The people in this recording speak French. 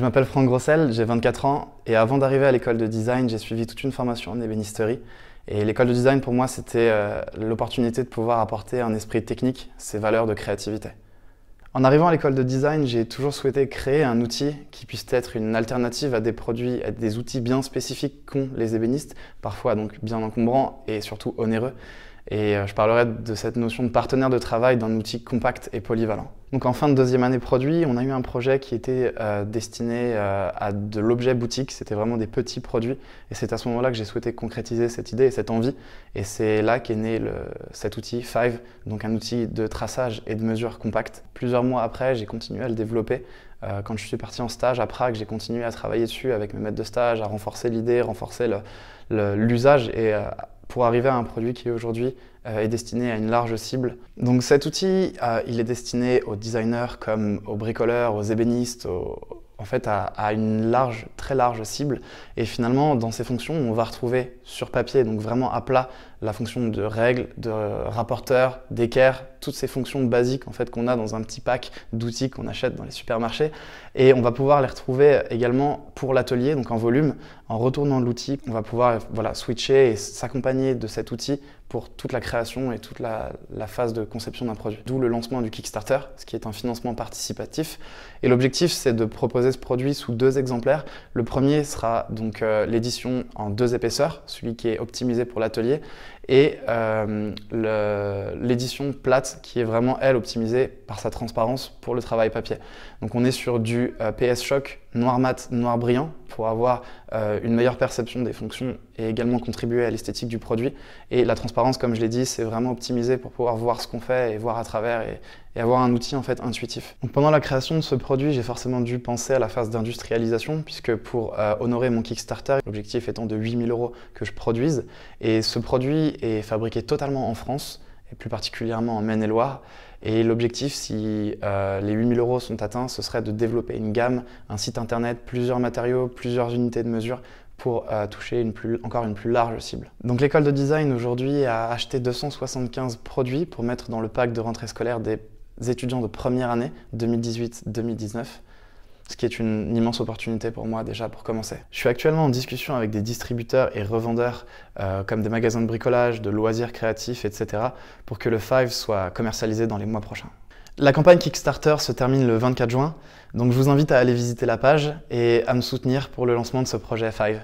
Je m'appelle Franck Grossel, j'ai 24 ans et avant d'arriver à l'école de design, j'ai suivi toute une formation en ébénisterie. Et l'école de design pour moi c'était l'opportunité de pouvoir apporter un esprit technique, ces valeurs de créativité. En arrivant à l'école de design, j'ai toujours souhaité créer un outil qui puisse être une alternative à des produits, à des outils bien spécifiques qu'ont les ébénistes, parfois donc bien encombrants et surtout onéreux. Et je parlerai de cette notion de partenaire de travail d'un outil compact et polyvalent. Donc en fin de deuxième année produit, on a eu un projet qui était destiné à de l'objet boutique, c'était vraiment des petits produits et c'est à ce moment-là que j'ai souhaité concrétiser cette idée et cette envie et c'est là qu'est né cet outil Five, donc un outil de traçage et de mesure compact. Plusieurs mois après, j'ai continué à le développer. Quand je suis parti en stage à Prague, j'ai continué à travailler dessus avec mes maîtres de stage, à renforcer l'idée, renforcer l'usage et pour arriver à un produit qui aujourd'hui est destiné à une large cible. Donc cet outil, il est destiné aux designers comme aux bricoleurs, aux ébénistes, en fait à une très large cible. Et finalement, dans ces fonctions, on va retrouver sur papier, donc vraiment à plat, la fonction de règle, de rapporteur, d'équerre, toutes ces fonctions basiques en fait, qu'on a dans un petit pack d'outils qu'on achète dans les supermarchés. Et on va pouvoir les retrouver également pour l'atelier, donc en volume. En retournant l'outil, on va pouvoir switcher et s'accompagner de cet outil pour toute la création et toute la phase de conception d'un produit. D'où le lancement du Kickstarter, ce qui est un financement participatif. Et l'objectif, c'est de proposer ce produit sous 2 exemplaires. Le premier sera donc l'édition en 2 épaisseurs, celui qui est optimisé pour l'atelier, et l'édition plate qui est vraiment, elle, optimisée par sa transparence pour le travail papier. Donc on est sur du PS Shock noir mat, noir brillant pour avoir une meilleure perception des fonctions et également contribuer à l'esthétique du produit. Et la transparence, comme je l'ai dit, c'est vraiment optimisé pour pouvoir voir ce qu'on fait et voir à travers et avoir un outil en fait intuitif. Donc pendant la création de ce produit, j'ai forcément dû penser à la phase d'industrialisation puisque pour honorer mon Kickstarter, l'objectif étant de 8 000 € que je produise. Et ce produit est fabriqué totalement en France et plus particulièrement en Maine-et-Loire. Et l'objectif, si les 8 000 € sont atteints, ce serait de développer une gamme, un site internet, plusieurs matériaux, plusieurs unités de mesure pour toucher encore une plus large cible. Donc l'école de design aujourd'hui a acheté 275 produits pour mettre dans le pack de rentrée scolaire des étudiants de première année 2018-2019. Ce qui est une immense opportunité pour moi déjà pour commencer. Je suis actuellement en discussion avec des distributeurs et revendeurs comme des magasins de bricolage, de loisirs créatifs, etc. pour que le Five soit commercialisé dans les mois prochains. La campagne Kickstarter se termine le 24 juin, donc je vous invite à aller visiter la page et à me soutenir pour le lancement de ce projet Five.